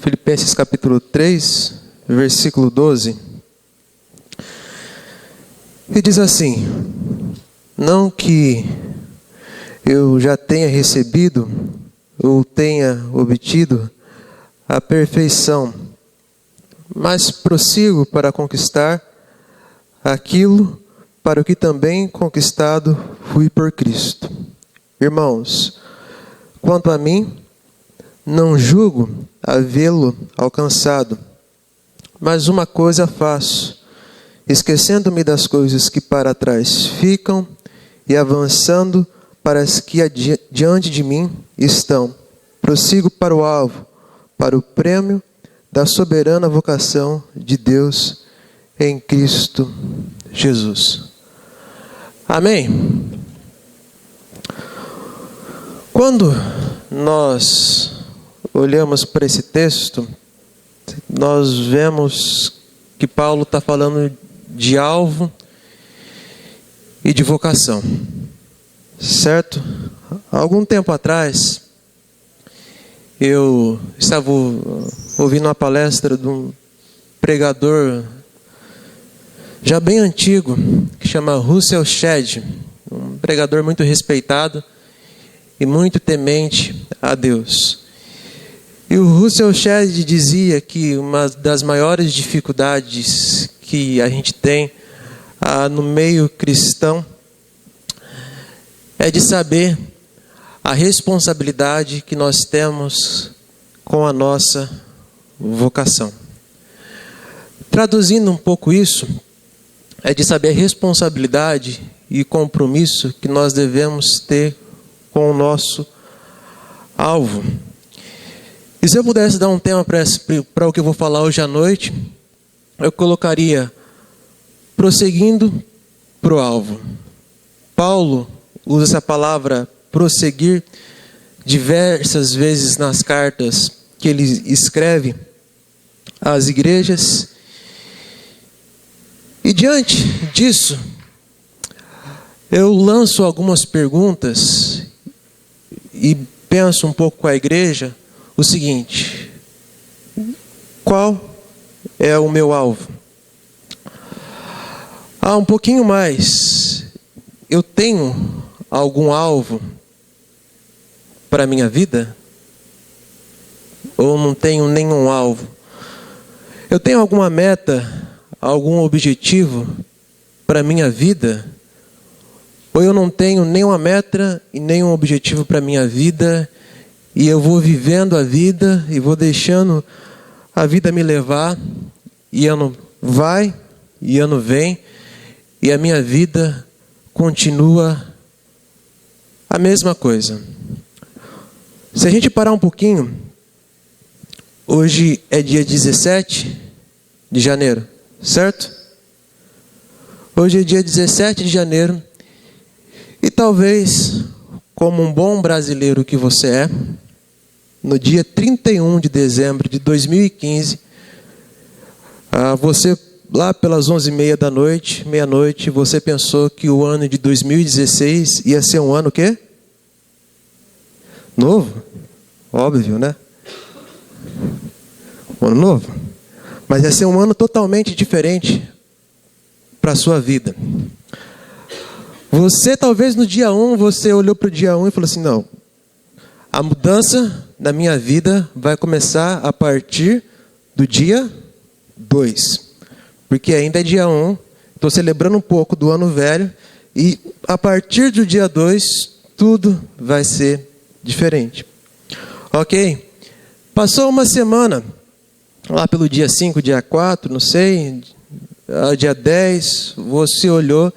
Filipenses capítulo 3, versículo 12. E diz assim: não que eu já tenha recebido ou tenha obtido a perfeição, mas prossigo para conquistar aquilo para o que também conquistado fui por Cristo. Irmãos, quanto a mim, não julgo havê-lo alcançado, mas uma coisa faço, esquecendo-me das coisas que para trás ficam e avançando para as que diante de mim estão. Prossigo para o alvo, para o prêmio da soberana vocação de Deus em Cristo Jesus. Amém? Quando nós olhamos para esse texto, nós vemos que Paulo está falando de alvo e de vocação, certo? Há algum tempo atrás, eu estava ouvindo uma palestra de um pregador já bem antigo, que chama Russell Shedd, um pregador muito respeitado e muito temente a Deus. E o Russell Shedd dizia que uma das maiores dificuldades que a gente tem no meio cristão é de saber a responsabilidade que nós temos com a nossa vocação. Traduzindo um pouco isso, é de saber a responsabilidade e compromisso que nós devemos ter com o nosso alvo. E se eu pudesse dar um tema para o que eu vou falar hoje à noite, eu colocaria prosseguindo para o alvo. Paulo usa essa palavra prosseguir diversas vezes nas cartas que ele escreve às igrejas. E diante disso, eu lanço algumas perguntas e penso um pouco com a igreja o seguinte: qual é o meu alvo? Um pouquinho mais, eu tenho algum alvo para a minha vida? Ou não tenho nenhum alvo? Eu tenho alguma meta, algum objetivo para a minha vida? Ou eu não tenho nenhuma meta e nenhum objetivo para a minha vida, e eu vou vivendo a vida e vou deixando a vida me levar, e ano vai e ano vem, e a minha vida continua a mesma coisa. Se a gente parar um pouquinho, hoje é dia 17 de janeiro, certo? Hoje é dia 17 de janeiro, e talvez, como um bom brasileiro que você é, no dia 31 de dezembro de 2015, você, lá pelas 11h30 da noite, meia-noite, você pensou que o ano de 2016 ia ser um ano o quê? Novo? Óbvio, né? Um ano novo. Mas ia ser um ano totalmente diferente para a sua vida. Você, talvez no dia 1, você olhou para o dia 1 e falou assim: não, a mudança da minha vida vai começar a partir do dia 2. Porque ainda é dia 1, estou celebrando um pouco do ano velho, e a partir do dia 2, tudo vai ser diferente. Ok? Passou uma semana, lá pelo dia 5, dia 4, não sei, dia 10, você olhou,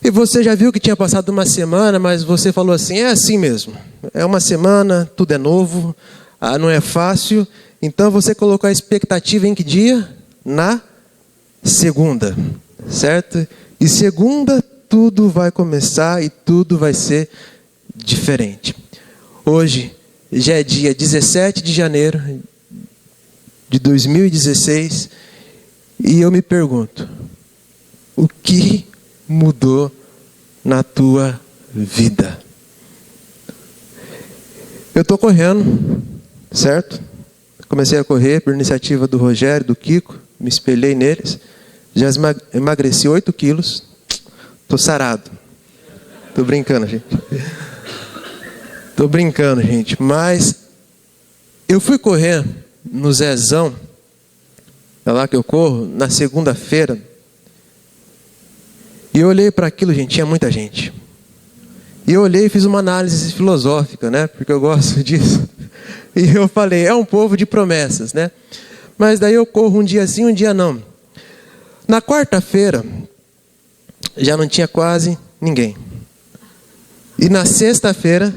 e você já viu que tinha passado uma semana, mas você falou assim: é assim mesmo, é uma semana, tudo é novo, não é fácil. Então você colocou a expectativa em que dia? Na segunda, certo? E segunda tudo vai começar e tudo vai ser diferente. Hoje já é dia 17 de janeiro de 2016, e eu me pergunto: o que mudou na tua vida? Eu estou correndo, certo? comecei a correr por iniciativa do Rogério, do Kiko, me espelhei neles, já emagreci 8 quilos, estou sarado. Estou brincando, gente. Estou brincando, gente, mas eu fui correr no Zezão, é lá que eu corro, na segunda-feira, e eu olhei para aquilo, gente, tinha muita gente. E eu olhei e fiz uma análise filosófica, né, porque eu gosto disso. E eu falei, é um povo de promessas, né? Mas daí eu corro um dia sim, um dia não. Na quarta-feira, já não tinha quase ninguém. E na sexta-feira,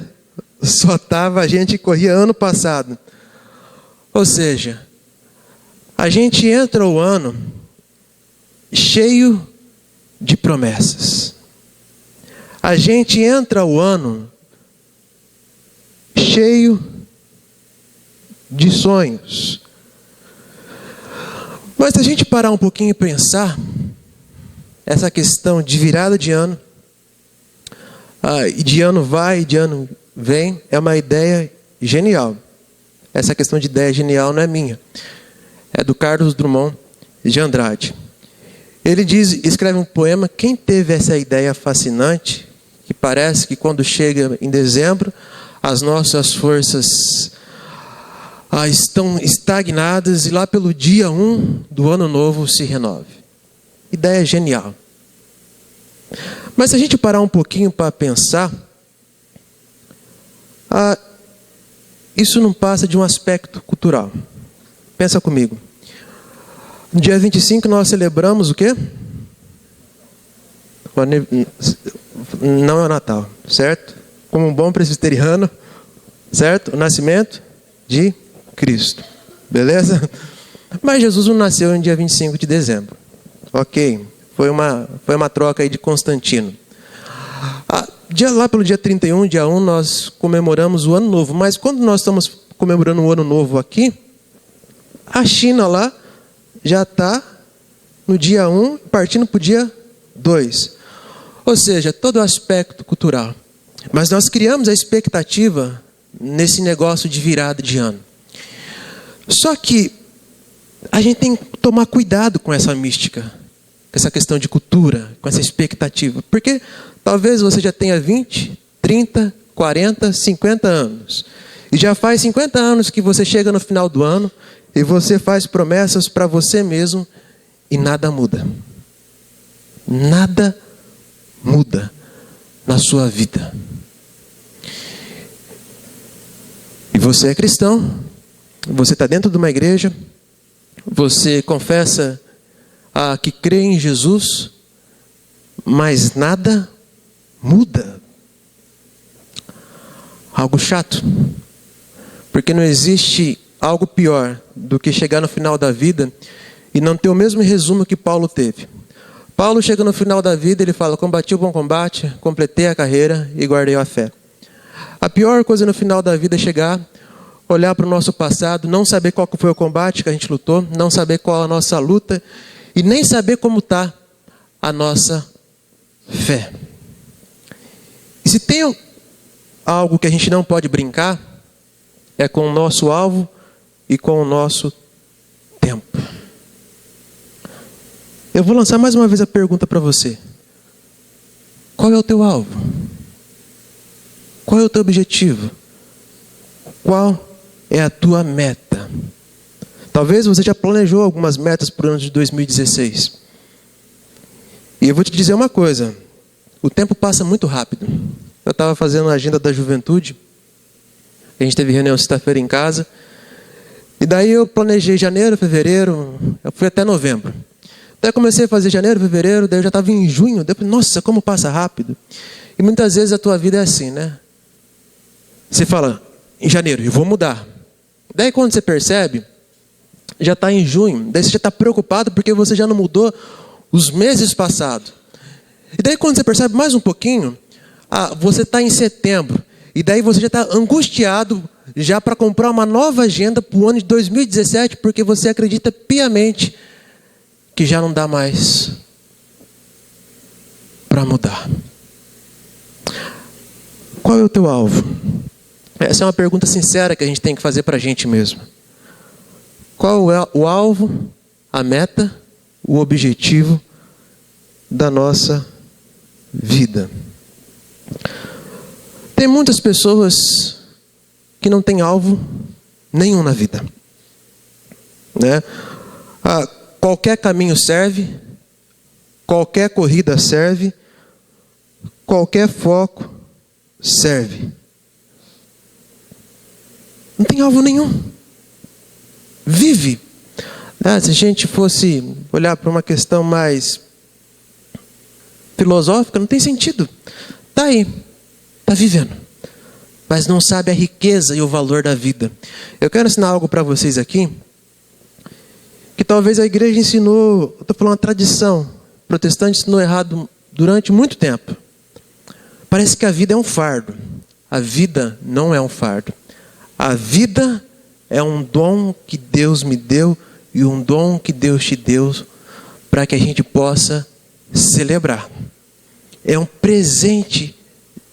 só estava a gente que corria ano passado. Ou seja, a gente entra o ano cheio de promessas. A gente entra o ano cheio de sonhos. Mas se a gente parar um pouquinho e pensar, essa questão de virada de ano, e de ano vai, e de ano vem, é uma ideia genial. Essa questão de ideia genial não é minha, é do Carlos Drummond de Andrade. Ele escreve um poema, quem teve essa ideia fascinante, que parece que quando chega em dezembro, as nossas forças estão estagnadas e lá pelo dia 1 do ano novo se renove. Ideia genial. Mas se a gente parar um pouquinho para pensar, isso não passa de um aspecto cultural. Pensa comigo. No dia 25 nós celebramos o quê? Não é o Natal, certo? Como um bom presbiteriano, certo? O nascimento de Cristo, beleza? Mas Jesus não nasceu no dia 25 de dezembro. Ok, foi uma troca aí de Constantino. Lá pelo dia 31, dia 1, nós comemoramos o Ano Novo. Mas quando nós estamos comemorando o Ano Novo aqui, a China lá já está no dia 1, partindo para o dia 2. Ou seja, todo o aspecto cultural. Mas nós criamos a expectativa nesse negócio de virada de ano. Só que a gente tem que tomar cuidado com essa mística, com essa questão de cultura, com essa expectativa. Porque talvez você já tenha 20, 30, 40, 50 anos. E já faz 50 anos que você chega no final do ano e você faz promessas para você mesmo e nada muda. Nada muda na sua vida. E você é cristão, você está dentro de uma igreja, você confessa que crê em Jesus, mas nada muda. Algo chato. Porque não existe algo pior do que chegar no final da vida e não ter o mesmo resumo que Paulo teve. Paulo chega no final da vida e ele fala, combati o bom combate, completei a carreira e guardei a fé. A pior coisa no final da vida é chegar, olhar para o nosso passado, não saber qual foi o combate que a gente lutou, não saber qual a nossa luta e nem saber como está a nossa fé. E se tem algo que a gente não pode brincar, é com o nosso alvo e com o nosso tempo. Eu vou lançar mais uma vez a pergunta para você. Qual é o teu alvo? Qual é o teu objetivo? Qual é a tua meta? Talvez você já planejou algumas metas para o ano de 2016. E eu vou te dizer uma coisa. O tempo passa muito rápido. Eu estava fazendo a agenda da juventude. A gente teve reunião sexta-feira em casa. E daí eu planejei janeiro, fevereiro. Eu fui até novembro. Daí eu comecei a fazer janeiro, fevereiro. Daí eu já estava em junho. Depois, nossa, como passa rápido. E muitas vezes a tua vida é assim, né? Você fala, em janeiro, eu vou mudar. Daí quando você percebe, já está em junho. Daí você já está preocupado porque você já não mudou os meses passados. E daí quando você percebe mais um pouquinho, você está em setembro. E daí você já está angustiado já para comprar uma nova agenda para o ano de 2017, porque você acredita piamente que já não dá mais para mudar. Qual é o teu alvo? Essa é uma pergunta sincera que a gente tem que fazer para a gente mesmo. Qual é o alvo, a meta, o objetivo da nossa vida? Tem muitas pessoas que não têm alvo nenhum na vida, né? Qualquer caminho serve, qualquer corrida serve, qualquer foco serve. Não tem alvo nenhum. Vive. Se a gente fosse olhar para uma questão mais filosófica, não tem sentido. Está aí, está vivendo, mas não sabe a riqueza e o valor da vida. Eu quero ensinar algo para vocês aqui, que talvez a igreja ensinou, estou falando uma tradição, protestante ensinou errado durante muito tempo. Parece que a vida é um fardo. A vida não é um fardo. A vida é um dom que Deus me deu e um dom que Deus te deu para que a gente possa celebrar. É um presente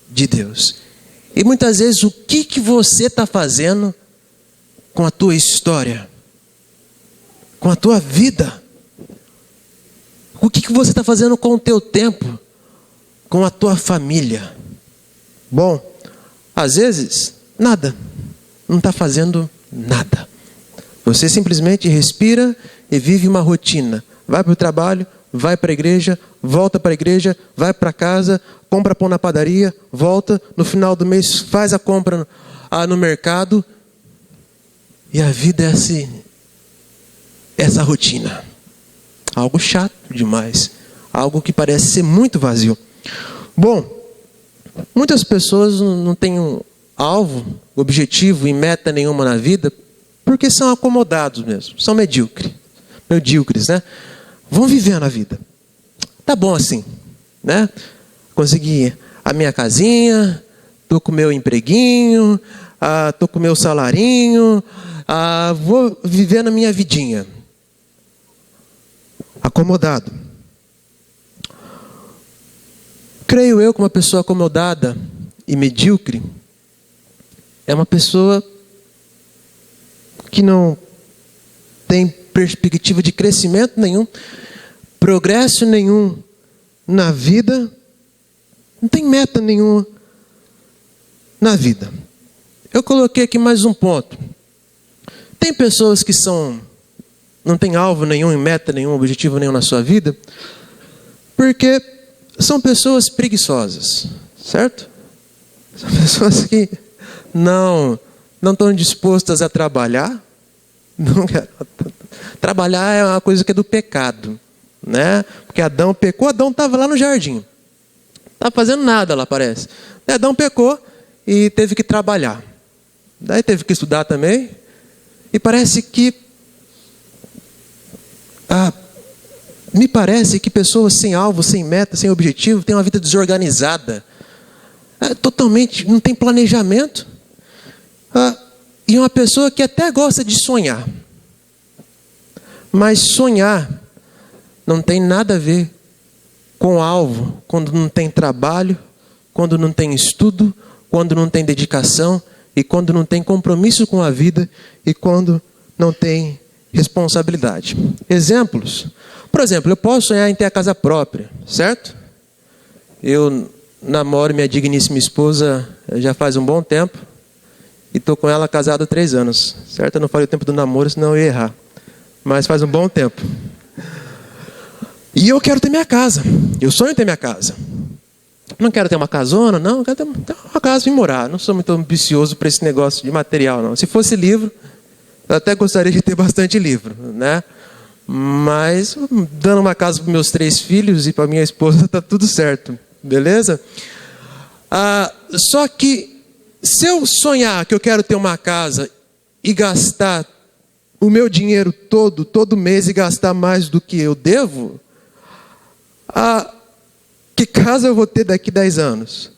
de Deus. E muitas vezes o que você está fazendo com a tua história? Com a tua vida? O que você está fazendo com o teu tempo? Com a tua família? Bom, às vezes, nada. Não está fazendo nada. Você simplesmente respira e vive uma rotina. Vai para o trabalho, vai para a igreja, volta para a igreja, vai para casa, compra pão na padaria, volta, no final do mês faz a compra no mercado. E a vida é essa rotina. Algo chato demais. Algo que parece ser muito vazio. Bom, muitas pessoas não têm um alvo, objetivo e meta nenhuma na vida, porque são acomodados mesmo, são medíocres, né? Vão vivendo a vida. Tá bom assim, né? Consegui a minha casinha, tô com o meu empreguinho, tô com o meu salarinho, vou vivendo a minha vidinha. Acomodado. Creio eu que uma pessoa acomodada e medíocre é uma pessoa que não tem perspectiva de crescimento nenhum, progresso nenhum na vida, não tem meta nenhuma na vida. Eu coloquei aqui mais um ponto. Tem pessoas que não têm alvo nenhum, meta nenhum, objetivo nenhum na sua vida, porque são pessoas preguiçosas, certo? São pessoas que não estão dispostas a trabalhar. Trabalhar é uma coisa que é do pecado, né? Porque Adão pecou, Adão estava lá no jardim, não estava fazendo nada lá, parece. Adão pecou e teve que trabalhar. Daí teve que estudar também. E parece que me parece que pessoas sem alvo, sem meta, sem objetivo, têm uma vida desorganizada. Totalmente, não tem planejamento. E uma pessoa que até gosta de sonhar. Mas sonhar não tem nada a ver com alvo, quando não tem trabalho, quando não tem estudo, quando não tem dedicação, e quando não tem compromisso com a vida, e quando não tem responsabilidade. Exemplos. Por exemplo, eu posso sonhar em ter a casa própria, certo? Eu namoro minha digníssima esposa já faz um bom tempo. E estou com ela casado há 3 anos, certo? Eu não falei o tempo do namoro, senão eu ia errar. Mas faz um bom tempo. E eu quero ter minha casa. Eu sonho em ter minha casa. Não quero ter uma casona, não. Eu quero ter uma casa e morar. Não sou muito ambicioso para esse negócio de material, não. Se fosse livro, eu até gostaria de ter bastante livro, né? Mas dando uma casa para meus 3 filhos e para minha esposa, está tudo certo. Beleza? Só que se eu sonhar que eu quero ter uma casa e gastar o meu dinheiro todo mês e gastar mais do que eu devo, que casa eu vou ter daqui 10 anos?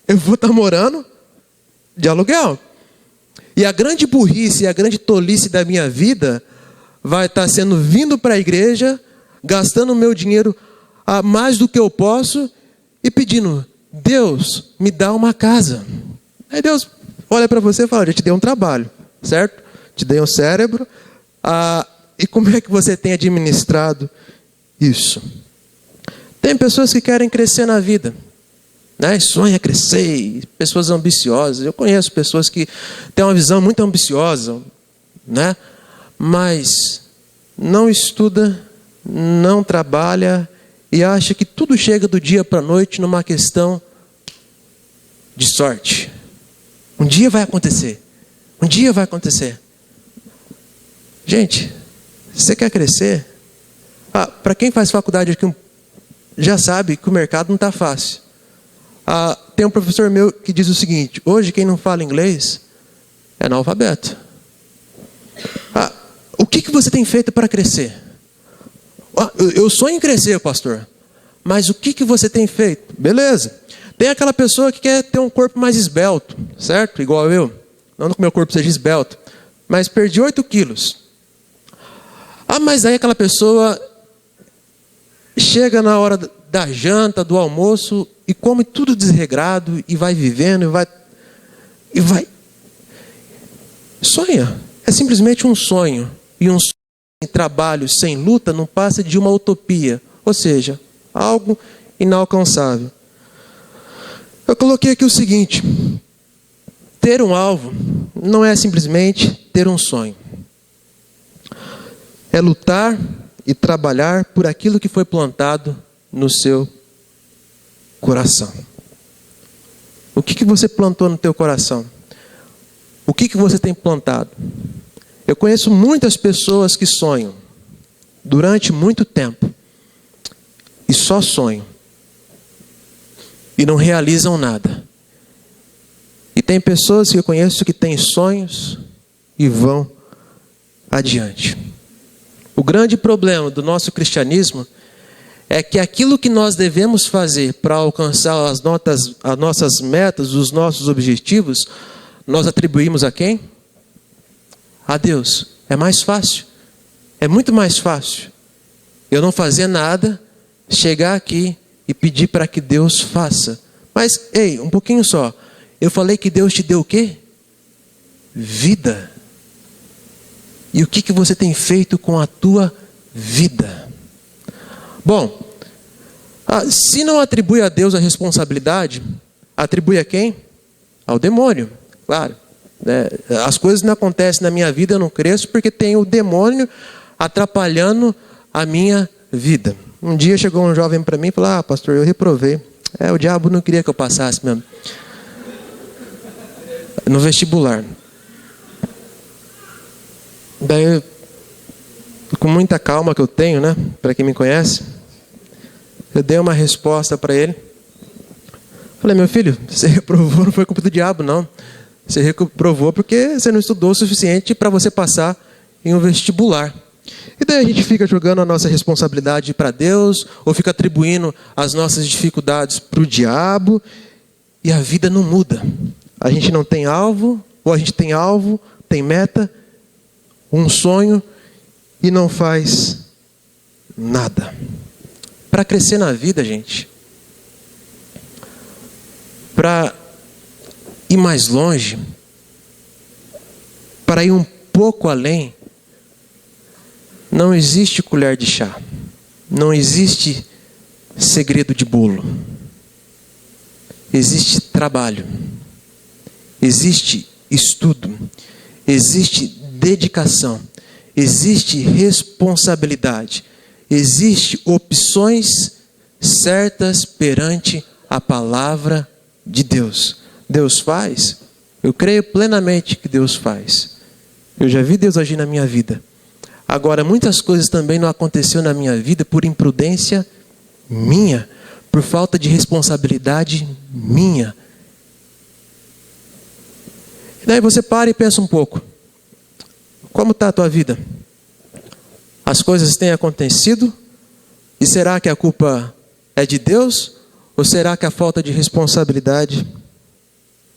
Eu vou estar morando de aluguel. E a grande burrice e a grande tolice da minha vida vai estar sendo vindo para a igreja, gastando o meu dinheiro a mais do que eu posso e pedindo: Deus, me dá uma casa. Aí Deus olha para você e fala: eu te dei um trabalho, certo? Te dei um cérebro, E como é que você tem administrado isso? Tem pessoas que querem crescer na vida, né? Sonha crescer, pessoas ambiciosas. Eu conheço pessoas que têm uma visão muito ambiciosa, né? Mas não estuda, não trabalha e acha que tudo chega do dia para a noite numa questão de sorte. Um dia vai acontecer. Um dia vai acontecer. Gente, você quer crescer? Para quem faz faculdade aqui, já sabe que o mercado não está fácil. Tem um professor meu que diz o seguinte: hoje quem não fala inglês é analfabeto. O que você tem feito para crescer? Eu sonho em crescer, pastor. Mas o que você tem feito? Beleza. Tem aquela pessoa que quer ter um corpo mais esbelto, certo? Igual eu. Não que meu corpo seja esbelto, mas perdi 8 quilos. Mas aí aquela pessoa chega na hora da janta, do almoço, e come tudo desregrado, e vai vivendo, e vai. Sonha. É simplesmente um sonho. E um sonho sem trabalho, sem luta, não passa de uma utopia. Ou seja, algo inalcançável. Eu coloquei aqui o seguinte: ter um alvo não é simplesmente ter um sonho. É lutar e trabalhar por aquilo que foi plantado no seu coração. O que você plantou no teu coração? O que você tem plantado? Eu conheço muitas pessoas que sonham durante muito tempo e só sonham e não realizam nada. E tem pessoas que eu conheço que têm sonhos e vão adiante. O grande problema do nosso cristianismo é que aquilo que nós devemos fazer para alcançar as nossas metas, os nossos objetivos, nós atribuímos a quem? A Deus. É mais fácil. É muito mais fácil eu não fazer nada, chegar aqui e pedir para que Deus faça. Mas, ei, um pouquinho só. Eu falei que Deus te deu o quê? Vida. E o que você tem feito com a tua vida? Bom, se não atribui a Deus a responsabilidade, atribui a quem? Ao demônio, claro. As coisas não acontecem na minha vida, eu não cresço porque tem o demônio atrapalhando a minha vida. Um dia chegou um jovem para mim e falou: pastor, eu reprovei. O diabo não queria que eu passasse mesmo. No vestibular. Daí, com muita calma que eu tenho, né? Para quem me conhece, eu dei uma resposta para ele. Falei: meu filho, você reprovou, não foi culpa do diabo, não. Você reprovou porque você não estudou o suficiente para você passar em um vestibular. E daí a gente fica jogando a nossa responsabilidade para Deus, ou fica atribuindo as nossas dificuldades para o diabo, e a vida não muda. A gente não tem alvo, ou a gente tem alvo, tem meta, um sonho, e não faz nada. Para crescer na vida, gente, para ir mais longe, para ir um pouco além, não existe colher de chá, não existe segredo de bolo. Existe trabalho, existe estudo, existe dedicação, existe responsabilidade, existe opções certas perante a palavra de Deus. Deus faz? Eu creio plenamente que Deus faz. Eu já vi Deus agir na minha vida. Agora, muitas coisas também não aconteceram na minha vida por imprudência minha, por falta de responsabilidade minha. E daí você para e pensa um pouco. Como está a tua vida? As coisas têm acontecido? E será que a culpa é de Deus? Ou será que a falta de responsabilidade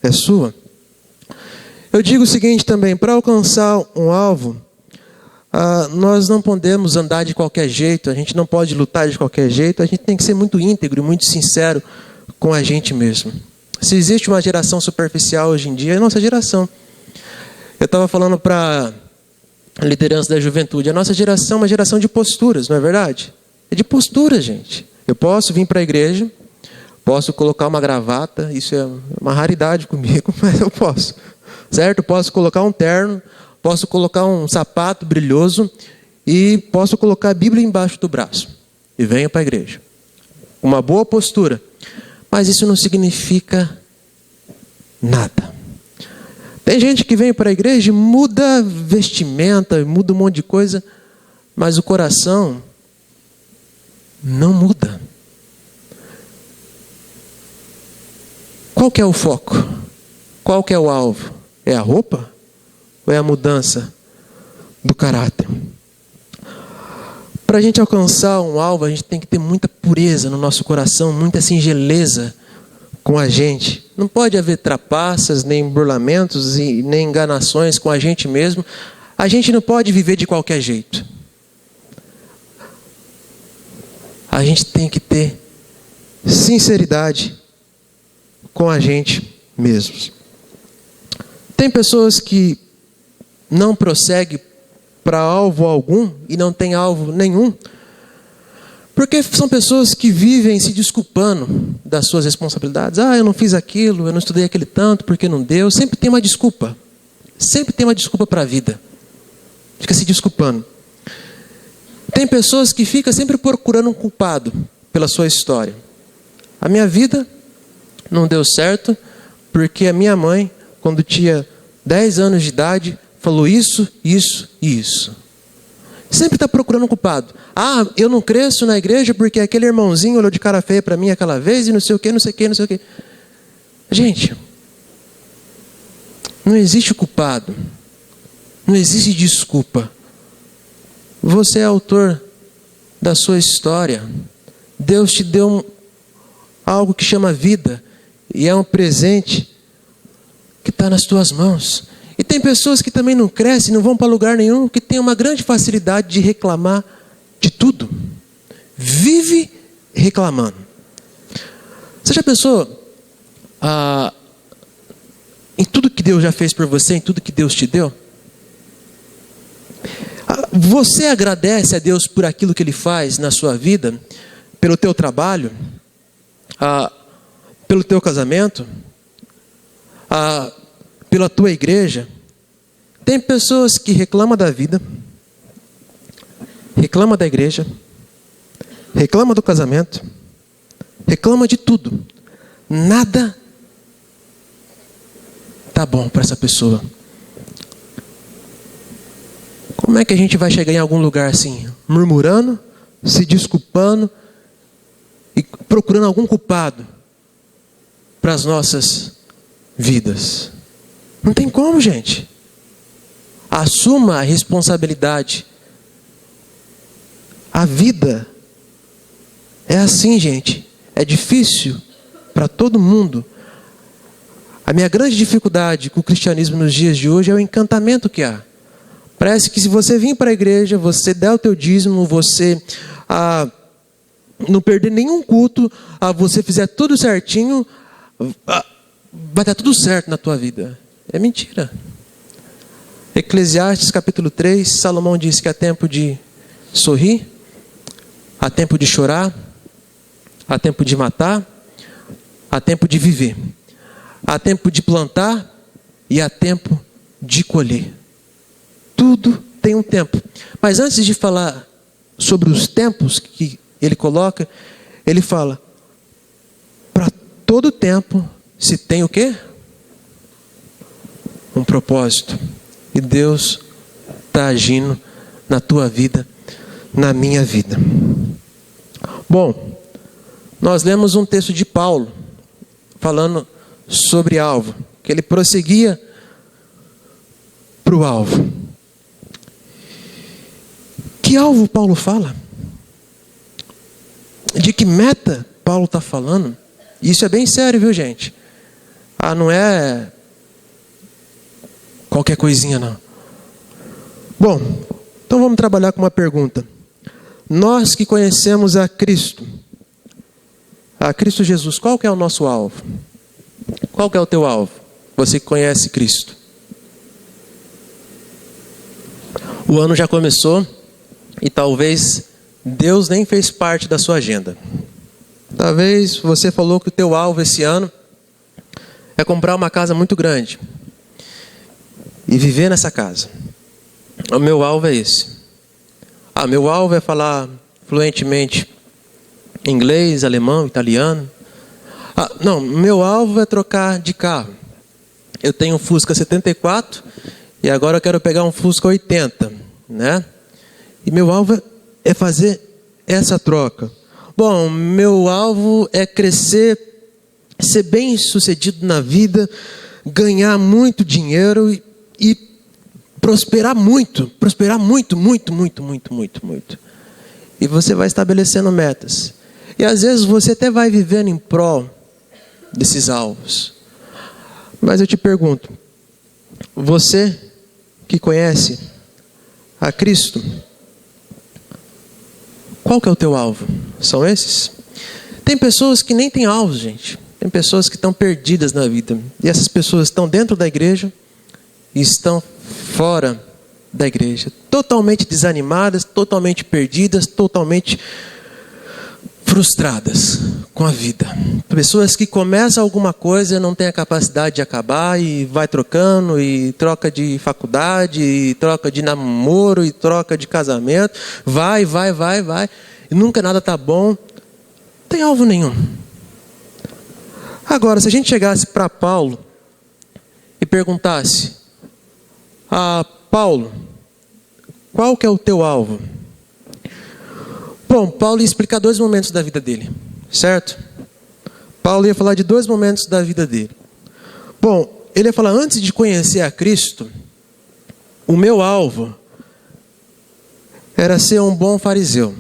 é sua? Eu digo o seguinte também: para alcançar um alvo, nós não podemos andar de qualquer jeito, a gente não pode lutar de qualquer jeito, a gente tem que ser muito íntegro, muito sincero com a gente mesmo. Se existe uma geração superficial hoje em dia, é a nossa geração. Eu estava falando para a liderança da juventude. A nossa geração é uma geração de posturas, não é verdade? É de posturas, gente. Eu posso vir para a igreja, posso colocar uma gravata, isso é uma raridade comigo, mas eu posso. Certo? Posso colocar um terno, posso colocar um sapato brilhoso e posso colocar a Bíblia embaixo do braço. E venho para a igreja. Uma boa postura. Mas isso não significa nada. Tem gente que vem para a igreja e muda vestimenta, muda um monte de coisa, mas o coração não muda. Qual que é o foco? Qual que é o alvo? É a roupa? Ou é a mudança do caráter? Para a gente alcançar um alvo, a gente tem que ter muita pureza no nosso coração, muita singeleza com a gente. Não pode haver trapaças, nem burlamentos, e nem enganações com a gente mesmo. A gente não pode viver de qualquer jeito. A gente tem que ter sinceridade com a gente mesmos. Tem pessoas que não prosseguem para alvo algum e não tem alvo nenhum, porque são pessoas que vivem se desculpando das suas responsabilidades. Eu não fiz aquilo, eu não estudei aquele tanto porque não deu. Sempre tem uma desculpa. Sempre tem uma desculpa para a vida. Fica se desculpando. Tem pessoas que ficam sempre procurando um culpado pela sua história. A minha vida não deu certo porque a minha mãe, quando tinha 10 anos de idade, falou isso, isso e isso. Sempre está procurando um culpado. Eu não cresço na igreja porque aquele irmãozinho olhou de cara feia para mim aquela vez e não sei o que, não sei o que, não sei o que. Gente, não existe culpado. Não existe desculpa. Você é autor da sua história. Deus te deu algo que chama vida. E é um presente que está nas tuas mãos. E tem pessoas que também não crescem, não vão para lugar nenhum, que tem uma grande facilidade de reclamar de tudo. Vive reclamando. Você já pensou em tudo que Deus já fez por você, em tudo que Deus te deu? Você agradece a Deus por aquilo que Ele faz na sua vida, pelo teu trabalho, pelo teu casamento, pela tua igreja? Tem pessoas que reclamam da vida, reclamam da igreja, reclamam do casamento, reclamam de tudo. Nada tá bom para essa pessoa. Como é que a gente vai chegar em algum lugar assim, murmurando, se desculpando e procurando algum culpado para as nossas vidas? Não tem como, gente. Assuma a responsabilidade. A vida é assim, gente. É difícil para todo mundo. A minha grande dificuldade com o cristianismo nos dias de hoje é o encantamento que há. Parece que se você vir para a igreja, você der o teu dízimo, você não perder nenhum culto, você fizer tudo certinho, vai dar tudo certo na tua vida. É mentira. Eclesiastes capítulo 3, Salomão diz que há tempo de sorrir, há tempo de chorar, há tempo de matar, há tempo de viver, há tempo de plantar e há tempo de colher. Tudo tem um tempo. Mas antes de falar sobre os tempos que ele coloca, ele fala: para todo tempo se tem o quê? Um propósito. E Deus está agindo na tua vida, na minha vida. Bom, nós lemos um texto de Paulo falando sobre alvo, que ele prosseguia para o alvo. Que alvo Paulo fala? De que meta Paulo está falando? Isso é bem sério, viu, gente? Não é qualquer coisinha, não. Bom, então vamos trabalhar com uma pergunta. Nós que conhecemos a Cristo Jesus, qual que é o nosso alvo? Qual que é o teu alvo? Você que conhece Cristo. O ano já começou e talvez Deus nem fez parte da sua agenda. Talvez você falou que o teu alvo esse ano é comprar uma casa muito grande e viver nessa casa. O meu alvo é esse. Meu alvo é falar fluentemente inglês, alemão, italiano. Não, meu alvo é trocar de carro. Eu tenho um Fusca 74 e agora eu quero pegar um Fusca 80, né? E meu alvo é fazer essa troca. Bom, meu alvo é crescer, ser bem sucedido na vida, ganhar muito dinheiro e prosperar muito, muito. E você vai estabelecendo metas. E às vezes você até vai vivendo em prol desses alvos. Mas eu te pergunto, você que conhece a Cristo, qual que é o teu alvo? São esses? Tem pessoas que nem têm alvos, gente. Tem pessoas que estão perdidas na vida. E essas pessoas estão dentro da igreja e estão fora da igreja. Totalmente desanimadas, totalmente perdidas, totalmente frustradas com a vida. Pessoas que começam alguma coisa e não têm a capacidade de acabar e vai trocando, e troca de faculdade, e troca de namoro, e troca de casamento, vai, e nunca nada está bom, não tem alvo nenhum. Agora, se a gente chegasse para Paulo e perguntasse: Paulo, qual que é o teu alvo? Bom, Paulo ia explicar 2 momentos da vida dele, certo? Paulo ia falar de 2 momentos da vida dele. Bom, ele ia falar: antes de conhecer a Cristo, o meu alvo era ser um bom fariseu.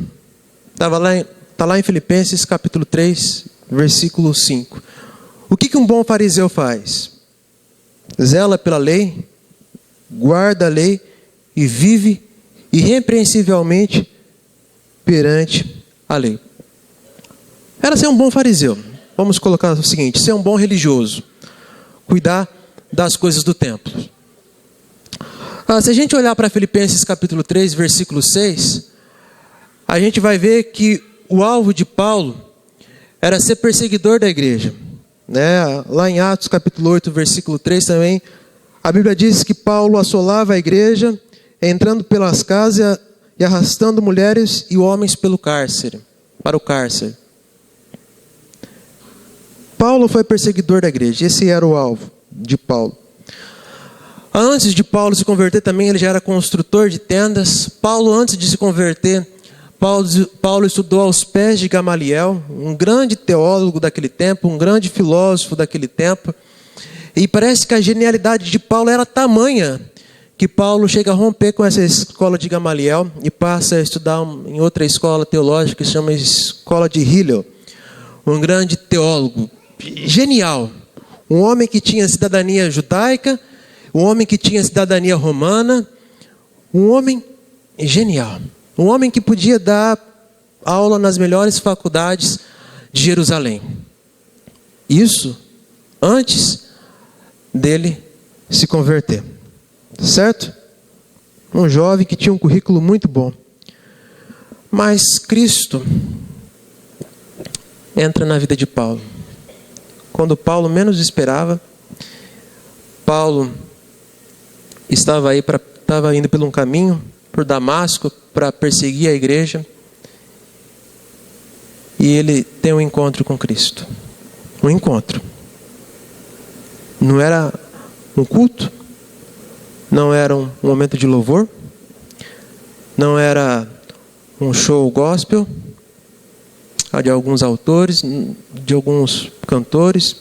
Está lá em Filipenses capítulo 3, versículo 5. O que um bom fariseu faz? Zela pela lei, guarda a lei e vive irrepreensivelmente perante a lei. Era ser um bom fariseu. Vamos colocar o seguinte: ser um bom religioso, cuidar das coisas do templo. Se a gente olhar para Filipenses capítulo 3, versículo 6, a gente vai ver que o alvo de Paulo era ser perseguidor da igreja, né? Lá em Atos capítulo 8, versículo 3 também, a Bíblia diz que Paulo assolava a igreja, entrando pelas casas e arrastando mulheres e homens para o cárcere. Paulo foi perseguidor da igreja, esse era o alvo de Paulo. Antes de Paulo se converter também, ele já era construtor de tendas. Paulo, antes de se converter, Paulo estudou aos pés de Gamaliel, um grande teólogo daquele tempo, um grande filósofo daquele tempo. E parece que a genialidade de Paulo era tamanha que Paulo chega a romper com essa escola de Gamaliel e passa a estudar em outra escola teológica que se chama Escola de Hillel. Um grande teólogo, genial. Um homem que tinha cidadania judaica, um homem que tinha cidadania romana, um homem genial. Um homem que podia dar aula nas melhores faculdades de Jerusalém. Isso antes dele se converter. Certo? Um jovem que tinha um currículo muito bom. Mas Cristo entra na vida de Paulo. Quando Paulo menos esperava, Paulo estava indo por um caminho, por Damasco, para perseguir a igreja. E ele tem um encontro com Cristo. Um encontro. Não era um culto, não era um momento de louvor, não era um show gospel de alguns autores, de alguns cantores.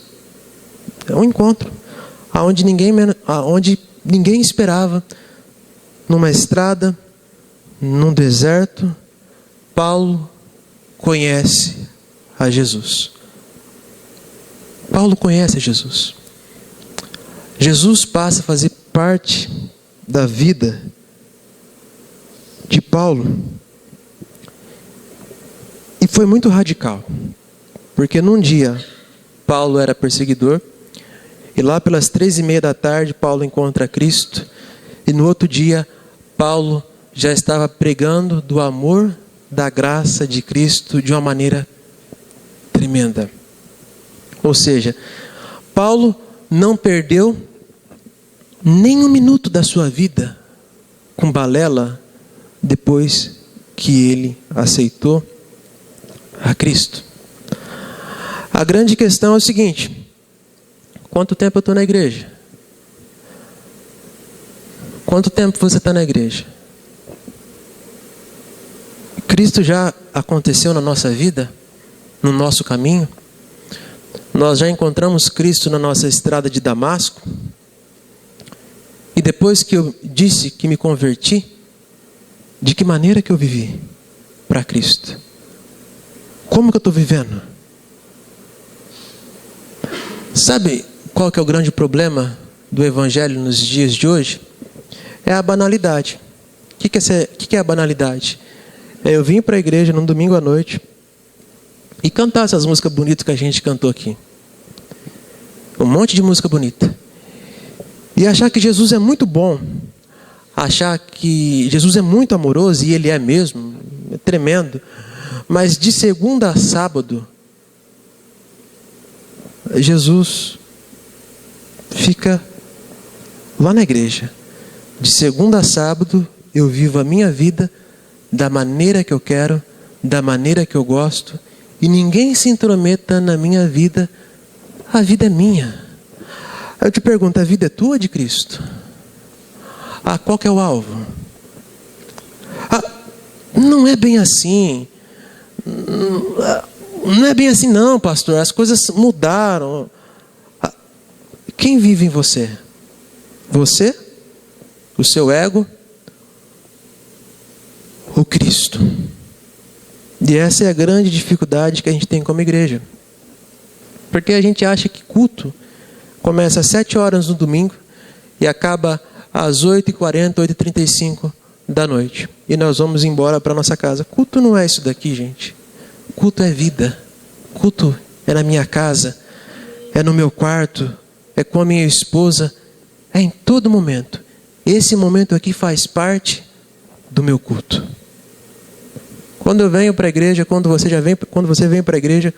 É um encontro aonde ninguém esperava. Numa estrada, num deserto, Paulo conhece a Jesus. Paulo conhece a Jesus. Jesus passa a fazer parte da vida de Paulo. E foi muito radical. Porque num dia, Paulo era perseguidor. E lá pelas 3:30 da tarde, Paulo encontra Cristo. E no outro dia, Paulo já estava pregando do amor, da graça de Cristo de uma maneira tremenda. Ou seja, Paulo não perdeu nem um minuto da sua vida com balela depois que ele aceitou a Cristo. A grande questão é o seguinte: quanto tempo eu estou na igreja? Quanto tempo você está na igreja? Cristo já aconteceu na nossa vida, no nosso caminho? Nós já encontramos Cristo na nossa estrada de Damasco? E depois que eu disse que me converti, de que maneira que eu vivi para Cristo? Como que eu estou vivendo? Sabe qual que é o grande problema do Evangelho nos dias de hoje? É a banalidade. O que é a banalidade? É eu vim para a igreja num domingo à noite e cantar essas músicas bonitas que a gente cantou aqui. Um monte de música bonita. E achar que Jesus é muito bom. Achar que Jesus é muito amoroso, e Ele é mesmo. É tremendo. Mas de segunda a sábado, Jesus fica lá na igreja. De segunda a sábado, eu vivo a minha vida da maneira que eu quero, da maneira que eu gosto, e ninguém se intrometa na minha vida. A vida é minha. Eu te pergunto, a vida é tua ou de Cristo? Qual que é o alvo? Não é bem assim. Não é bem assim não, pastor. As coisas mudaram. Quem vive em você? Você? O seu ego? O Cristo? E essa é a grande dificuldade que a gente tem como igreja. Porque a gente acha que culto começa às 7 horas no domingo e acaba às 8h40, 8h35 da noite. E nós vamos embora para nossa casa. Culto não é isso daqui, gente. Culto é vida. Culto é na minha casa, é no meu quarto, é com a minha esposa, é em todo momento. Esse momento aqui faz parte do meu culto. Quando eu venho para a igreja, quando você vem para a igreja,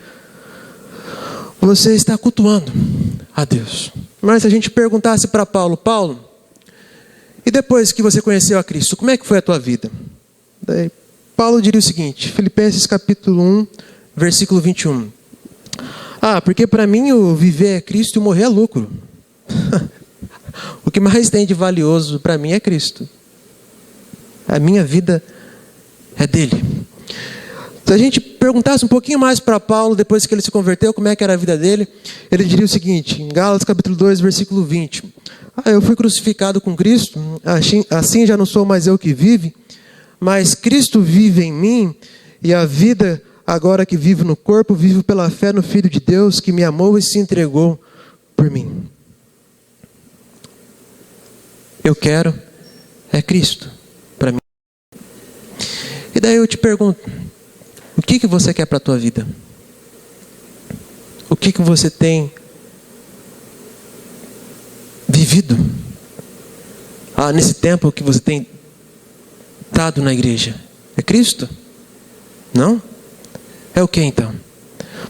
você está cultuando a Deus. Mas se a gente perguntasse para Paulo, e depois que você conheceu a Cristo, como é que foi a tua vida? Daí, Paulo diria o seguinte, Filipenses capítulo 1, versículo 21. Porque para mim o viver é Cristo e o morrer é lucro. O que mais tem de valioso para mim é Cristo. A minha vida é dele. Se a gente perguntasse um pouquinho mais para Paulo, depois que ele se converteu, como é que era a vida dele, ele diria o seguinte, em Gálatas capítulo 2, versículo 20. Eu fui crucificado com Cristo, assim já não sou mais eu que vive, mas Cristo vive em mim, e a vida agora que vivo no corpo, vivo pela fé no Filho de Deus, que me amou e se entregou por mim. Eu quero é Cristo para mim. E daí eu te pergunto, o que você quer para a tua vida? O que você tem vivido? Nesse tempo que você tem estado na igreja. É Cristo? Não? É o que então?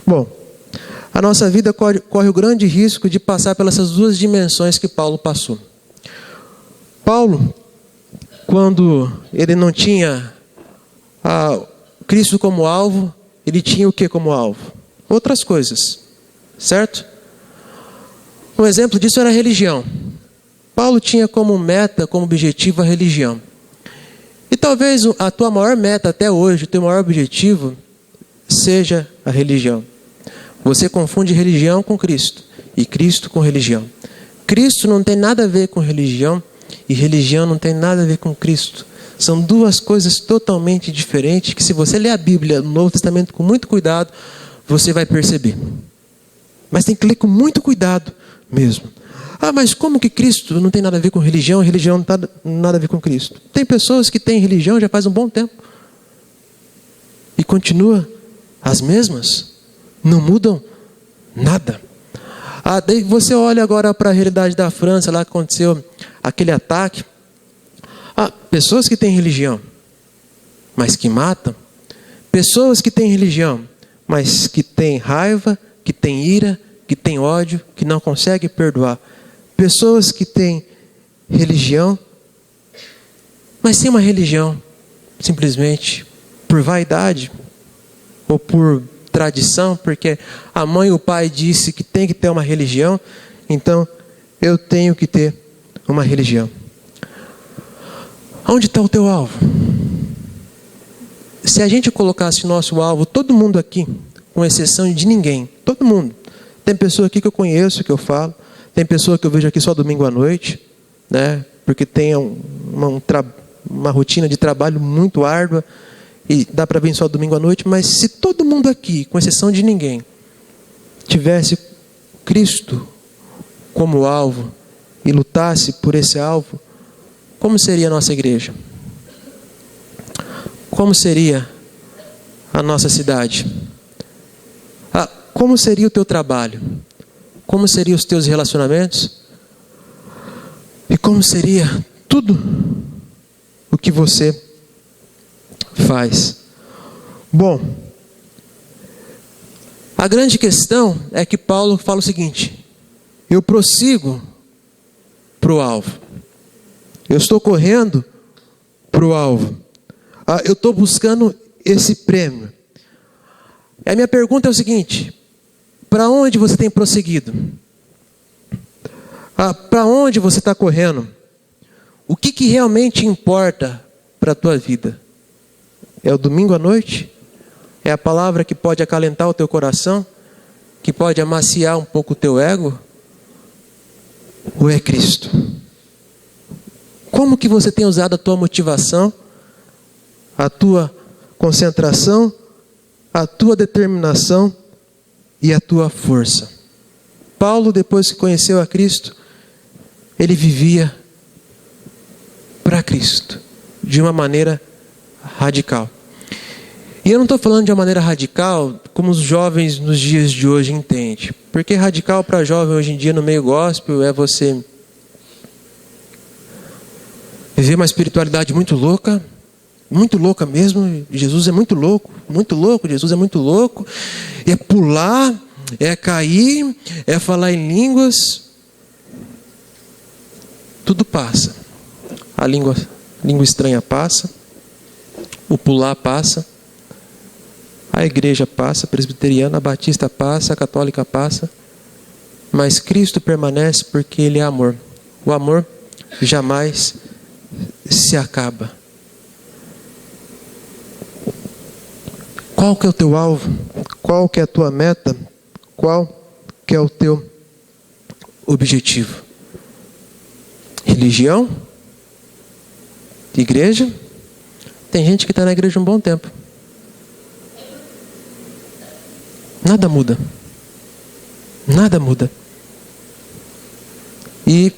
Bom, a nossa vida corre o grande risco de passar pelas duas dimensões que Paulo passou. Paulo, quando ele não tinha Cristo como alvo, ele tinha o que como alvo? Outras coisas, certo? Um exemplo disso era a religião. Paulo tinha como meta, como objetivo a religião. E talvez a tua maior meta até hoje, o teu maior objetivo, seja a religião. Você confunde religião com Cristo e Cristo com religião. Cristo não tem nada a ver com religião e religião não tem nada a ver com Cristo. São duas coisas totalmente diferentes que, se você ler a Bíblia no Novo Testamento com muito cuidado, você vai perceber. Mas tem que ler com muito cuidado mesmo. Mas como que Cristo não tem nada a ver com religião e religião não tem nada a ver com Cristo? Tem pessoas que têm religião já faz um bom tempo e continua as mesmas, não mudam nada. Daí você olha agora para a realidade da França, lá aconteceu aquele ataque. Há pessoas que têm religião, mas que matam. Pessoas que têm religião, mas que têm raiva, que têm ira, que têm ódio, que não conseguem perdoar. Pessoas que têm religião, mas têm uma religião simplesmente por vaidade ou por tradição, porque a mãe e o pai disse que tem que ter uma religião, então eu tenho que ter uma religião. Onde está o teu alvo? Se a gente colocasse o nosso alvo, todo mundo aqui, com exceção de ninguém, todo mundo. Tem pessoa aqui que eu conheço, que eu falo, tem pessoa que eu vejo aqui só domingo à noite, né? Porque tem uma rotina de trabalho muito árdua e dá para vir só domingo à noite, mas se todo mundo aqui, com exceção de ninguém, tivesse Cristo como alvo e lutasse por esse alvo, como seria a nossa igreja? Como seria a nossa cidade? Como seria o teu trabalho? Como seriam os teus relacionamentos? E como seria tudo o que você faz? Bom, a grande questão é que Paulo fala o seguinte: eu prossigo para o alvo. Eu estou correndo para o alvo. Eu estou buscando esse prêmio. E a minha pergunta é o seguinte: para onde você tem prosseguido? Para onde você está correndo? O que realmente importa para a tua vida? É o domingo à noite? É a palavra que pode acalentar o teu coração? Que pode amaciar um pouco o teu ego? Ou é Cristo? Como que você tem usado a tua motivação, a tua concentração, a tua determinação e a tua força? Paulo, depois que conheceu a Cristo, ele vivia para Cristo, de uma maneira radical. E eu não estou falando de uma maneira radical como os jovens nos dias de hoje entendem. Porque radical para jovem hoje em dia no meio gospel é você viver uma espiritualidade muito louca mesmo. Jesus é muito louco, Jesus é muito louco. É pular, é cair, é falar em línguas. Tudo passa. A língua estranha passa, o pular passa, a igreja passa, a presbiteriana, a batista passa, a católica passa, mas Cristo permanece porque Ele é amor. O amor jamais se acaba. Qual que é o teu alvo? Qual que é a tua meta? Qual que é o teu objetivo? Religião? Igreja? Tem gente que está na igreja um bom tempo. Nada muda. Nada muda. E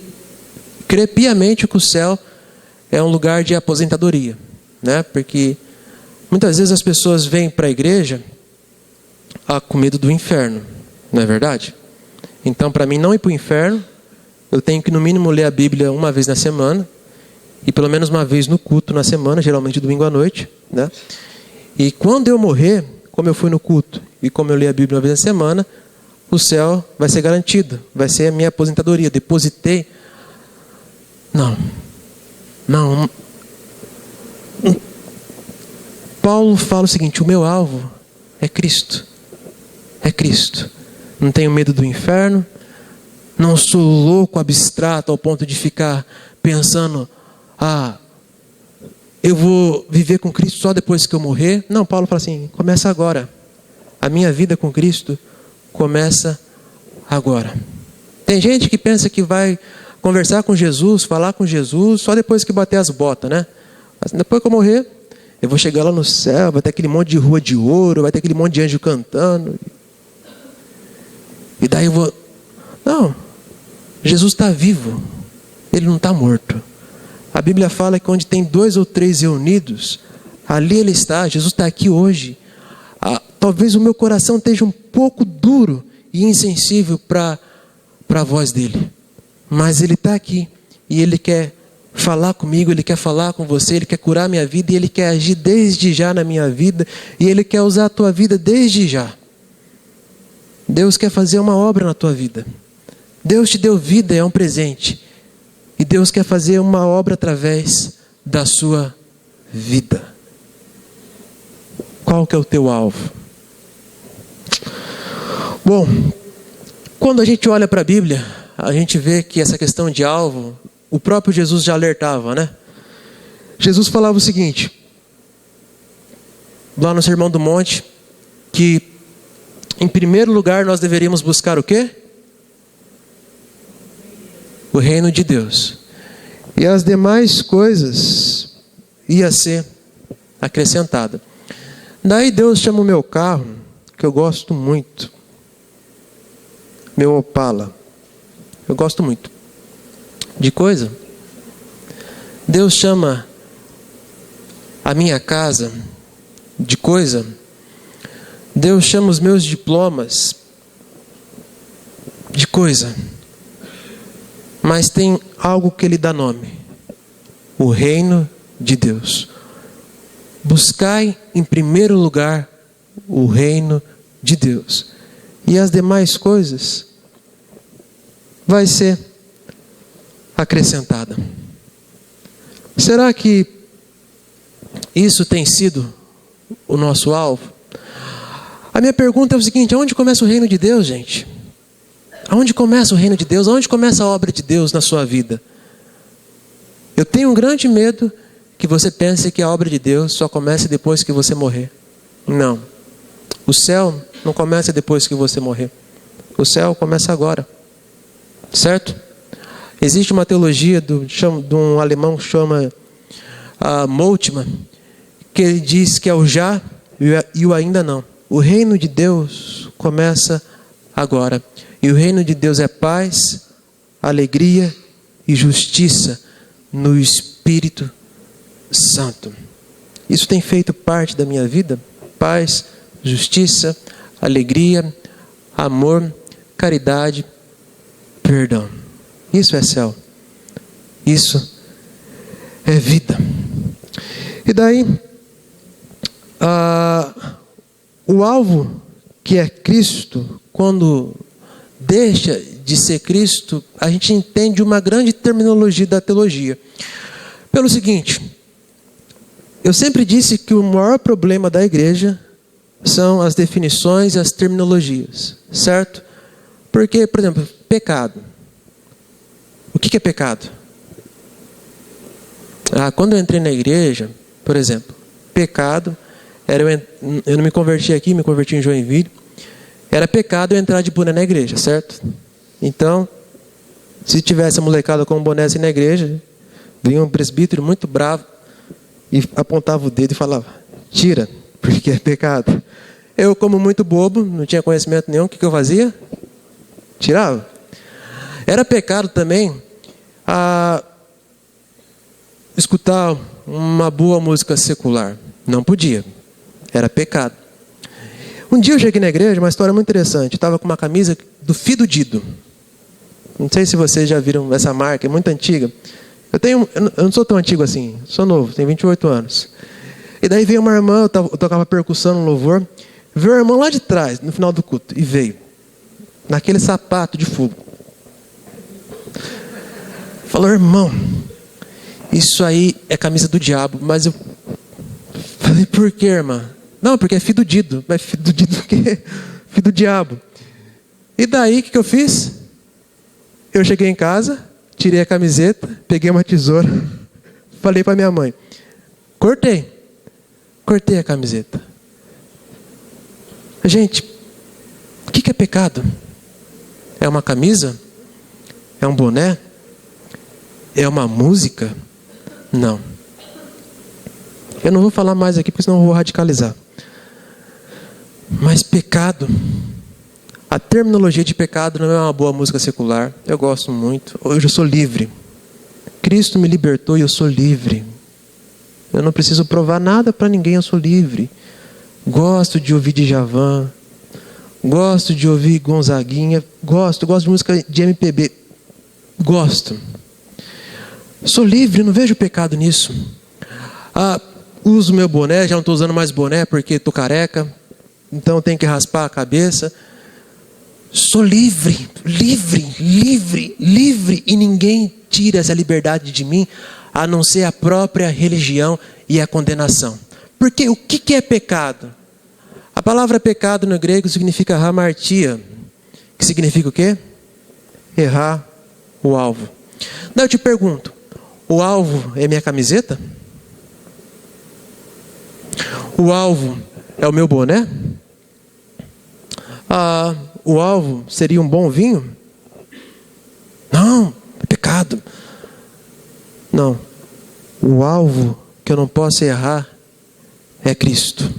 crê piamente que o céu é um lugar de aposentadoria, né? Porque muitas vezes as pessoas vêm para a igreja com medo do inferno, não é verdade? Então, para mim não ir para o inferno, eu tenho que no mínimo ler a Bíblia uma vez na semana, e pelo menos uma vez no culto na semana, geralmente domingo à noite, né? E quando eu morrer, como eu fui no culto e como eu li a Bíblia uma vez na semana, o céu vai ser garantido, vai ser a minha aposentadoria. Depositei. Não. Paulo fala o seguinte: o meu alvo é Cristo. É Cristo. Não tenho medo do inferno. Não sou louco, abstrato, ao ponto de ficar pensando: eu vou viver com Cristo só depois que eu morrer. Não, Paulo fala assim: começa agora. A minha vida com Cristo começa agora. Tem gente que pensa que vai conversar com Jesus, falar com Jesus, só depois que bater as botas, né? Mas depois que eu morrer, eu vou chegar lá no céu, vai ter aquele monte de rua de ouro, vai ter aquele monte de anjo cantando. E daí eu vou... Não, Jesus está vivo, Ele não está morto. A Bíblia fala que onde tem 2 ou 3 reunidos, ali Ele está. Jesus está aqui hoje. Talvez o meu coração esteja um pouco duro e insensível para a voz dEle. Mas Ele está aqui e Ele quer falar comigo, Ele quer falar com você, Ele quer curar a minha vida e Ele quer agir desde já na minha vida e Ele quer usar a tua vida desde já. Deus quer fazer uma obra na tua vida. Deus te deu vida, é um presente. E Deus quer fazer uma obra através da sua vida. Qual que é o teu alvo? Bom, quando a gente olha para a Bíblia, a gente vê que essa questão de alvo, o próprio Jesus já alertava, né? Jesus falava o seguinte, lá no Sermão do Monte, que em primeiro lugar nós deveríamos buscar o quê? O reino de Deus. E as demais coisas ia ser acrescentada. Daí Deus chama o meu carro, que eu gosto muito. Meu Opala. Eu gosto muito. De coisa. Deus chama a minha casa de coisa. Deus chama os meus diplomas de coisa. Mas tem algo que Ele dá nome. O reino de Deus. Buscai em primeiro lugar o reino de Deus. E as demais coisas vai ser acrescentada. Será que isso tem sido o nosso alvo? A minha pergunta é o seguinte: aonde começa o reino de Deus, gente? Aonde começa o reino de Deus? Aonde começa a obra de Deus na sua vida? Eu tenho um grande medo que você pense que a obra de Deus só começa depois que você morrer. Não. O céu não começa depois que você morrer. O céu começa agora. Certo? Existe uma teologia de um alemão que chama Moltmann, que ele diz que é o já e o ainda não. O reino de Deus começa agora. E o reino de Deus é paz, alegria e justiça no Espírito Santo. Isso tem feito parte da minha vida? Paz, justiça, alegria, amor, caridade, perdão. Isso é céu. Isso é vida. E daí, o alvo que é Cristo, quando deixa de ser Cristo, a gente entende uma grande terminologia da teologia. Pelo seguinte, eu sempre disse que o maior problema da igreja são as definições e as terminologias, certo? Porque, por exemplo, pecado. O que é pecado? Quando eu entrei na igreja, por exemplo, pecado era eu não me converti aqui, me converti em Joinville. Era pecado eu entrar de boné na igreja, certo? Então, se tivesse a molecada com um boné assim na igreja, vinha um presbítero muito bravo e apontava o dedo e falava: tira, porque é pecado. Eu, como muito bobo, não tinha conhecimento nenhum, o que eu fazia? Tirava. Era pecado também escutar uma boa música secular. Não podia. Era pecado. Um dia eu cheguei na igreja, uma história muito interessante. Eu estava com uma camisa do Fido Dido. Não sei se vocês já viram essa marca, é muito antiga. Eu não sou tão antigo assim, sou novo, tenho 28 anos. E daí veio uma irmã, eu tocava percussão no louvor. Veio a irmã lá de trás, no final do culto, e veio. Naquele sapato de fogo. Falou: irmão, isso aí é camisa do diabo. Mas eu falei: por quê, irmã? Não, porque é Fido Dido. Mas Fido Dido o quê? Filho do diabo. E daí, o que eu fiz? Eu cheguei em casa, tirei a camiseta, peguei uma tesoura, falei para minha mãe: cortei a camiseta. Gente, o que é pecado? É uma camisa? É um boné? É uma música? Não. Eu não vou falar mais aqui, porque senão eu vou radicalizar. Mas pecado, a terminologia de pecado não é uma boa música secular. Eu gosto muito. Hoje eu sou livre. Cristo me libertou e eu sou livre. Eu não preciso provar nada para ninguém, eu sou livre. Gosto de ouvir Djavan. Gosto de ouvir Gonzaguinha. Gosto de música de MPB. Gosto. Sou livre, não vejo pecado nisso. Uso meu boné, já não estou usando mais boné porque estou careca, então tenho que raspar a cabeça. Sou livre, livre, livre, livre, e ninguém tira essa liberdade de mim, a não ser a própria religião e a condenação. Porque o que é pecado? A palavra pecado no grego significa hamartia, que significa o quê? Errar o alvo. Daí eu te pergunto, o alvo é minha camiseta? O alvo é o meu boné? O alvo seria um bom vinho? Não, é pecado. Não, o alvo que eu não posso errar é Cristo.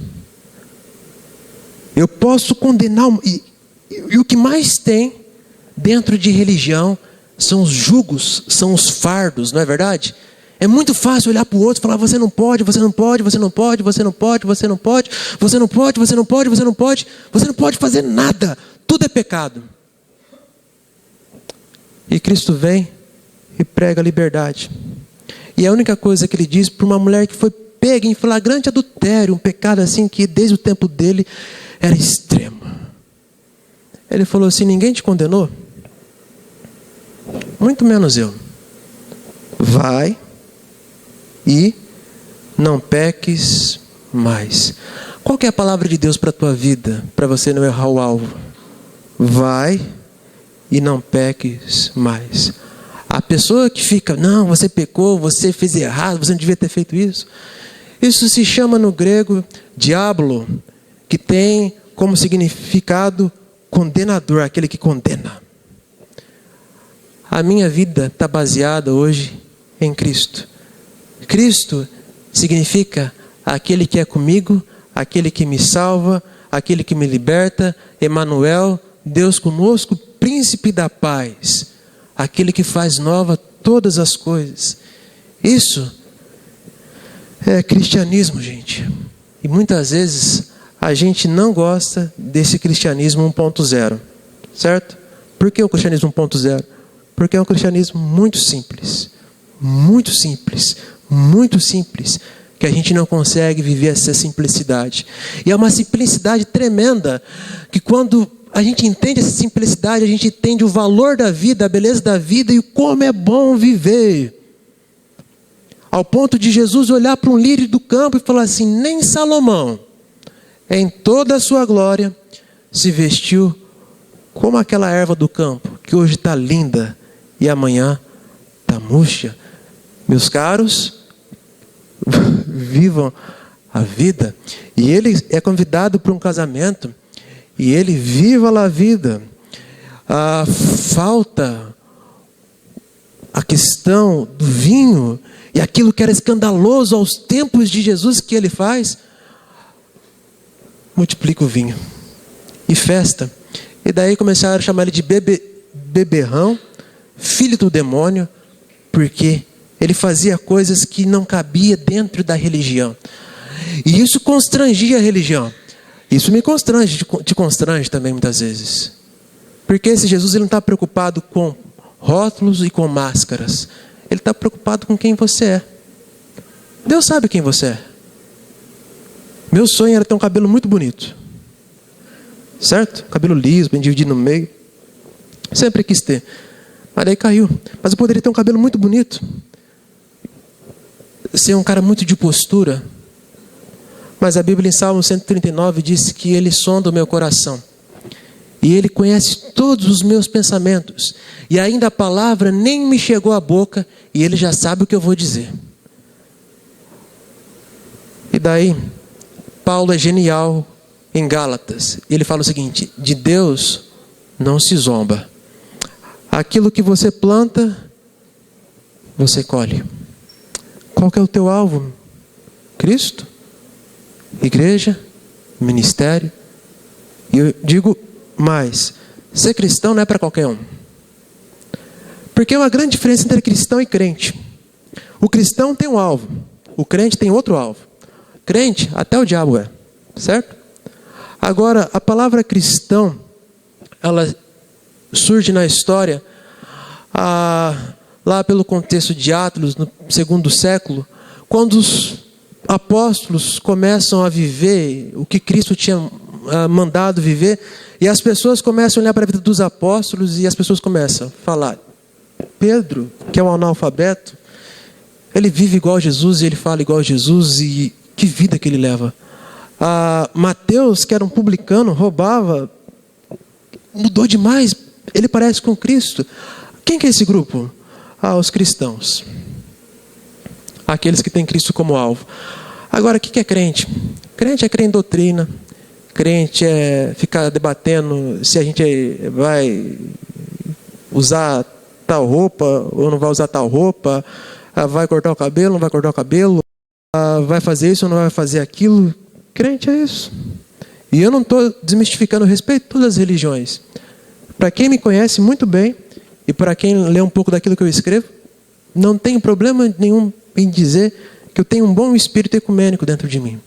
Eu posso condenar, e o que mais tem dentro de religião são os jugos, são os fardos, não é verdade? É muito fácil olhar para o outro e falar: você não pode, você não pode, você não pode, você não pode, você não pode, você não pode, você não pode, você não pode, você não pode fazer nada, tudo é pecado. E Cristo vem e prega a liberdade. E a única coisa que ele diz para uma mulher que foi pega em flagrante adultério, um pecado assim que desde o tempo dele era extremo. Ele falou assim: ninguém te condenou? Muito menos eu. Vai e não peques mais. Qual que é a palavra de Deus para a tua vida, para você não errar o alvo? Vai e não peques mais. A pessoa que fica: não, você pecou, você fez errado, você não devia ter feito isso. Isso se chama no grego diablo, que tem como significado condenador, aquele que condena. A minha vida está baseada hoje em Cristo. Cristo significa aquele que é comigo, aquele que me salva, aquele que me liberta, Emanuel, Deus conosco, príncipe da paz, aquele que faz nova todas as coisas. Isso é cristianismo, gente. E muitas vezes a gente não gosta desse cristianismo 1.0, certo? Por que o cristianismo 1.0? Porque é um cristianismo muito simples, muito simples, muito simples, que a gente não consegue viver essa simplicidade. E é uma simplicidade tremenda, que quando a gente entende essa simplicidade, a gente entende o valor da vida, a beleza da vida e como é bom viver. Ao ponto de Jesus olhar para um lírio do campo e falar assim: nem Salomão, em toda a sua glória, se vestiu como aquela erva do campo, que hoje está linda e amanhã está murcha. Meus caros, vivam a vida. E ele é convidado para um casamento, e ele viva a vida. Falta a questão do vinho, e aquilo que era escandaloso aos tempos de Jesus, que ele faz? Multiplica o vinho e festa. E daí começaram a chamar ele de beberrão, filho do demônio, porque ele fazia coisas que não cabia dentro da religião. E isso constrangia a religião. Isso me constrange, te constrange também muitas vezes. Porque esse Jesus, ele não está preocupado com rótulos e com máscaras. Ele está preocupado com quem você é. Deus sabe quem você é. Meu sonho era ter um cabelo muito bonito. Certo? Cabelo liso, bem dividido no meio. Sempre quis ter. Mas daí caiu. Mas eu poderia ter um cabelo muito bonito. Ser um cara muito de postura. Mas a Bíblia em Salmo 139 diz que ele sonda o meu coração. E ele conhece todos os meus pensamentos. E ainda a palavra nem me chegou à boca, e ele já sabe o que eu vou dizer. E daí, Paulo é genial em Gálatas. Ele fala o seguinte: de Deus não se zomba. Aquilo que você planta, você colhe. Qual que é o teu alvo? Cristo? Igreja? Ministério? E eu digo mais: ser cristão não é para qualquer um. Porque é uma grande diferença entre cristão e crente. O cristão tem um alvo, o crente tem outro alvo. Crente, até o diabo é, certo? Agora, a palavra cristão, ela surge na história lá pelo contexto de Atos, no 2º século, quando os apóstolos começam a viver o que Cristo tinha mandado viver, e as pessoas começam a olhar para a vida dos apóstolos e as pessoas começam a falar: Pedro, que é um analfabeto, ele vive igual a Jesus e ele fala igual a Jesus, e que vida que ele leva. Mateus, que era um publicano, roubava, mudou demais, ele parece com Cristo. Quem que é esse grupo? Os cristãos, aqueles que têm Cristo como alvo. Agora, o que é crente? Crente é crer em doutrina, crente é ficar debatendo se a gente vai usar tal roupa ou não vai usar tal roupa, vai cortar o cabelo, não vai cortar o cabelo, vai fazer isso ou não vai fazer aquilo. Crente é isso. E eu não estou desmistificando, eu respeito todas as religiões. Para quem me conhece muito bem, e para quem lê um pouco daquilo que eu escrevo, não tenho problema nenhum em dizer que eu tenho um bom espírito ecumênico dentro de mim.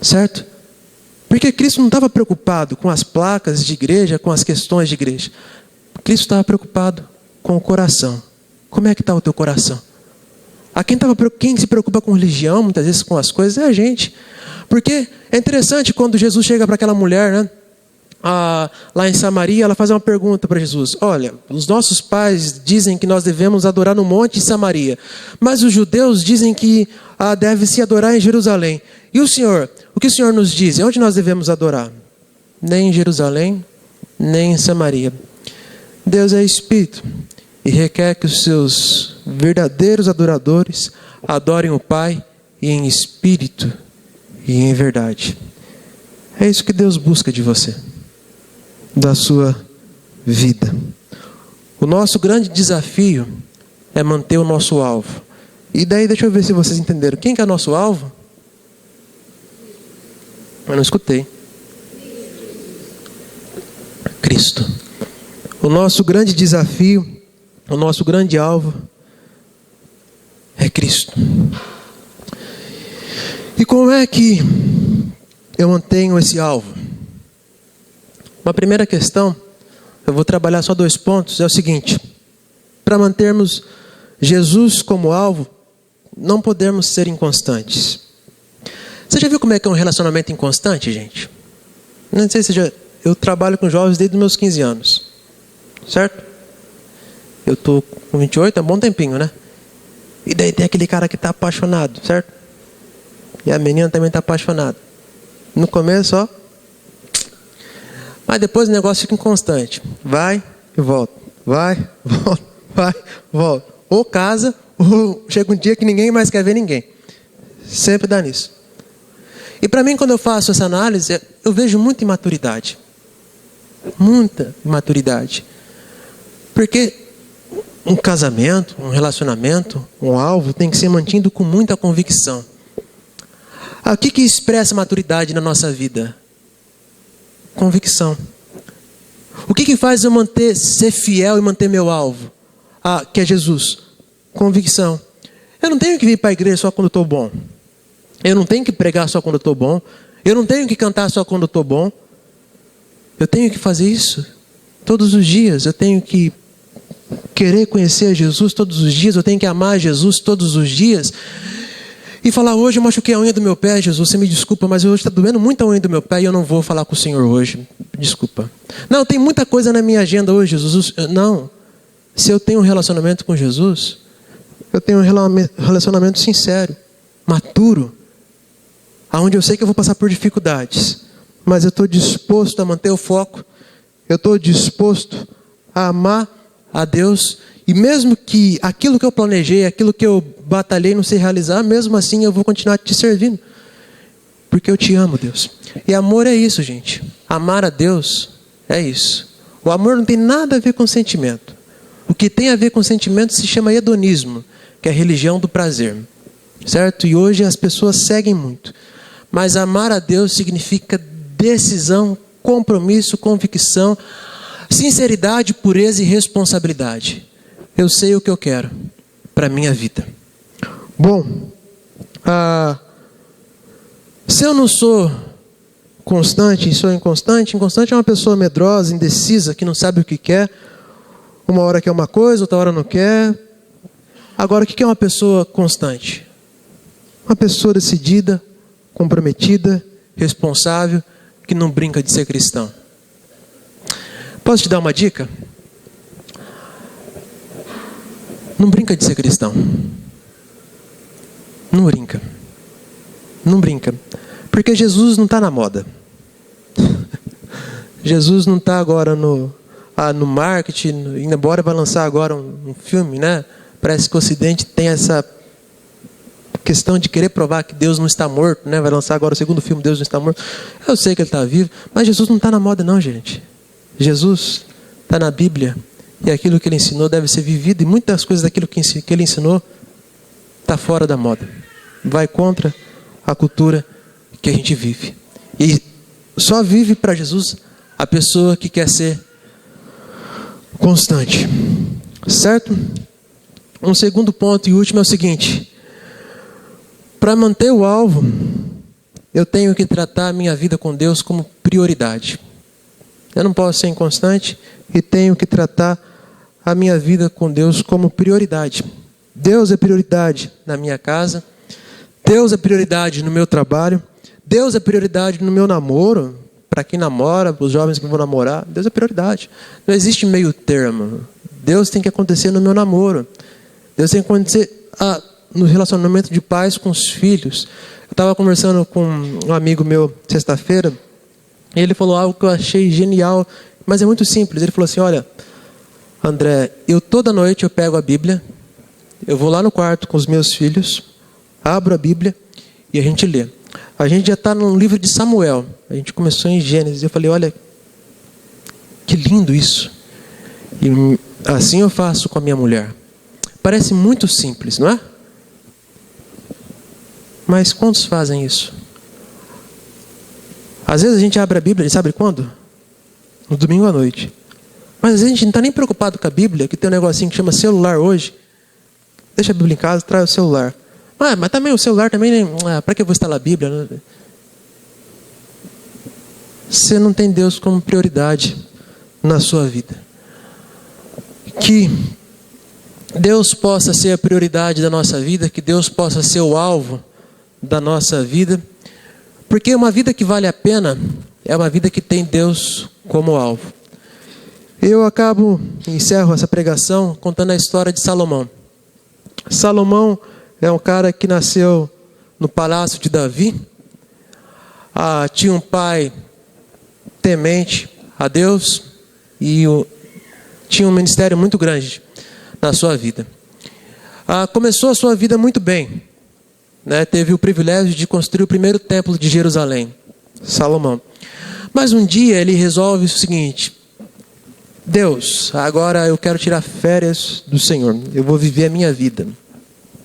Certo? Porque Cristo não estava preocupado com as placas de igreja, com as questões de igreja. Cristo estava preocupado com o coração. Como é que está o teu coração? Quem se preocupa com religião, muitas vezes com as coisas, é a gente. Porque é interessante quando Jesus chega para aquela mulher, né? Lá em Samaria, ela faz uma pergunta para Jesus: olha, os nossos pais dizem que nós devemos adorar no monte de Samaria, mas os judeus dizem que deve-se adorar em Jerusalém. E o Senhor, o que o Senhor nos diz? Onde nós devemos adorar? Nem em Jerusalém, nem em Samaria. Deus é Espírito e requer que os seus verdadeiros adoradores adorem o Pai e em espírito e em verdade. É isso que Deus busca de você, da sua vida. O nosso grande desafio é manter o nosso alvo. E daí, deixa eu ver se vocês entenderam. Quem que é nosso alvo? Eu não escutei. Cristo. O nosso grande desafio, o nosso grande alvo é Cristo. E como é que eu mantenho esse alvo? Uma primeira questão, eu vou trabalhar só 2 pontos, é o seguinte: para mantermos Jesus como alvo, não podemos ser inconstantes. Você já viu como é que é um relacionamento inconstante, gente? Não sei se eu trabalho com jovens desde os meus 15 anos, certo? Eu estou com 28, é um bom tempinho, né? E daí tem aquele cara que está apaixonado, certo? E a menina também está apaixonada. No começo, ó. Mas depois o negócio fica inconstante. Vai e volta. Vai, volta. Vai, volta. Ou casa, ou chega um dia que ninguém mais quer ver ninguém. Sempre dá nisso. E para mim, quando eu faço essa análise, eu vejo muita imaturidade. Muita imaturidade. Porque um casamento, um relacionamento, um alvo tem que ser mantido com muita convicção. O que expressa maturidade na nossa vida? Convicção. O que faz eu ser fiel e manter meu alvo? Que é Jesus. Convicção. Eu não tenho que vir para a igreja só quando estou bom. Eu não tenho que pregar só quando estou bom. Eu não tenho que cantar só quando estou bom. Eu tenho que fazer isso todos os dias. Eu tenho que querer conhecer Jesus todos os dias. Eu tenho que amar Jesus todos os dias. E falar: hoje eu machuquei a unha do meu pé, Jesus, você me desculpa, mas hoje está doendo muito a unha do meu pé e eu não vou falar com o Senhor hoje. Desculpa. Não, tem muita coisa na minha agenda hoje, Jesus. Não. Se eu tenho um relacionamento com Jesus, eu tenho um relacionamento sincero, maturo, aonde eu sei que eu vou passar por dificuldades, mas eu estou disposto a manter o foco, eu estou disposto a amar a Deus, e mesmo que aquilo que eu planejei, aquilo que eu batalhei não se realizar, mesmo assim eu vou continuar te servindo, porque eu te amo, Deus. E amor é isso, gente. Amar a Deus é isso. O amor não tem nada a ver com sentimento. O que tem a ver com sentimento se chama hedonismo, que é a religião do prazer, certo? E hoje as pessoas seguem muito. Mas amar a Deus significa decisão, compromisso, convicção, sinceridade, pureza e responsabilidade. Eu sei o que eu quero para a minha vida. Bom, se eu não sou constante e sou inconstante, inconstante é uma pessoa medrosa, indecisa, que não sabe o que quer. Uma hora quer uma coisa, outra hora não quer. Agora, o que é uma pessoa constante? Uma pessoa decidida, comprometida, responsável, que não brinca de ser cristão. Posso te dar uma dica? Não brinca de ser cristão. Não brinca. Não brinca. Porque Jesus não está na moda. Jesus não está agora no marketing, embora vai lançar agora um filme, né? Parece que o Ocidente tem essa questão de querer provar que Deus não está morto, né? Vai lançar agora o segundo filme, Deus não está morto. Eu sei que Ele está vivo, mas Jesus não está na moda não, gente. Jesus está na Bíblia, e aquilo que Ele ensinou deve ser vivido, e muitas coisas daquilo que Ele ensinou está fora da moda. Vai contra a cultura que a gente vive. E só vive para Jesus a pessoa que quer ser constante. Certo? Um segundo ponto e último é o seguinte: para manter o alvo, eu tenho que tratar a minha vida com Deus como prioridade. Eu não posso ser inconstante e tenho que tratar a minha vida com Deus como prioridade. Deus é prioridade na minha casa, Deus é prioridade no meu trabalho, Deus é prioridade no meu namoro. Para quem namora, para os jovens que vão namorar, Deus é prioridade. Não existe meio termo. Deus tem que acontecer no meu namoro. Deus tem que acontecer no relacionamento de pais com os filhos. Eu estava conversando com um amigo meu sexta-feira, e ele falou algo que eu achei genial, mas é muito simples. Ele falou assim: olha, André, toda noite eu pego a Bíblia, eu vou lá no quarto com os meus filhos, abro a Bíblia e a gente lê. A gente já está no livro de Samuel, a gente começou em Gênesis. Eu falei: olha, que lindo isso. E assim eu faço com a minha mulher. Parece muito simples, não é? Mas quantos fazem isso? Às vezes a gente abre a Bíblia, sabe quando? No domingo à noite. Mas às vezes a gente não está nem preocupado com a Bíblia, que tem um negocinho que chama celular hoje. Deixa a Bíblia em casa, traz o celular. Mas também o celular também, para que eu vou instalar a Bíblia? Você não tem Deus como prioridade na sua vida. Que Deus possa ser a prioridade da nossa vida, que Deus possa ser o alvo da nossa vida, porque uma vida que vale a pena é uma vida que tem Deus como alvo. Eu encerro essa pregação contando a história de Salomão. Salomão é um cara que nasceu no palácio de Davi. Tinha um pai temente a Deus e tinha um ministério muito grande na sua vida. Começou a sua vida muito bem, né? Teve o privilégio de construir o primeiro templo de Jerusalém, Salomão. Mas um dia ele resolve o seguinte: Deus, agora eu quero tirar férias do Senhor, eu vou viver a minha vida,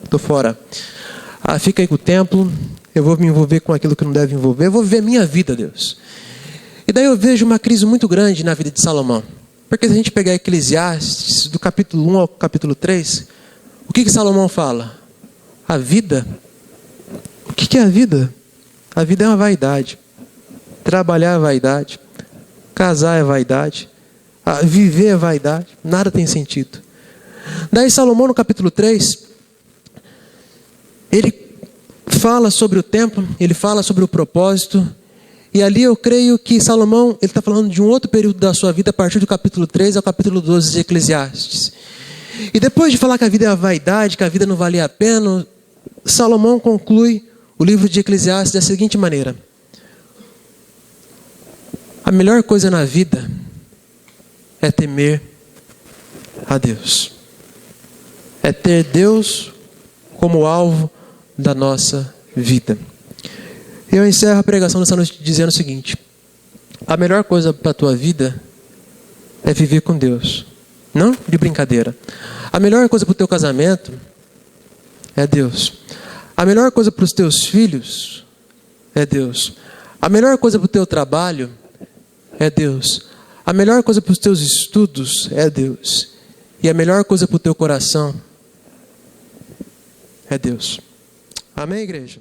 estou fora. Fica aí com o templo, eu vou me envolver com aquilo que não deve envolver, eu vou viver a minha vida, Deus. E daí eu vejo uma crise muito grande na vida de Salomão. Porque se a gente pegar Eclesiastes, do capítulo 1 ao capítulo 3, o que Salomão fala? A vida. O que é a vida? A vida é uma vaidade. Trabalhar é vaidade. Casar é vaidade. Viver é vaidade. Nada tem sentido. Daí Salomão, no capítulo 3, ele fala sobre o templo, ele fala sobre o propósito. E ali eu creio que Salomão, ele está falando de um outro período da sua vida, a partir do capítulo 3 ao capítulo 12 de Eclesiastes. E depois de falar que a vida é a vaidade, que a vida não valia a pena, Salomão conclui o livro de Eclesiastes da seguinte maneira: a melhor coisa na vida é temer a Deus. É ter Deus como alvo da nossa vida. Eu encerro a pregação dessa noite dizendo o seguinte: a melhor coisa para a tua vida é viver com Deus. Não de brincadeira. A melhor coisa para o teu casamento é Deus. A melhor coisa para os teus filhos é Deus. A melhor coisa para o teu trabalho é Deus. A melhor coisa para os teus estudos é Deus. E a melhor coisa para o teu coração é Deus. Amém, igreja?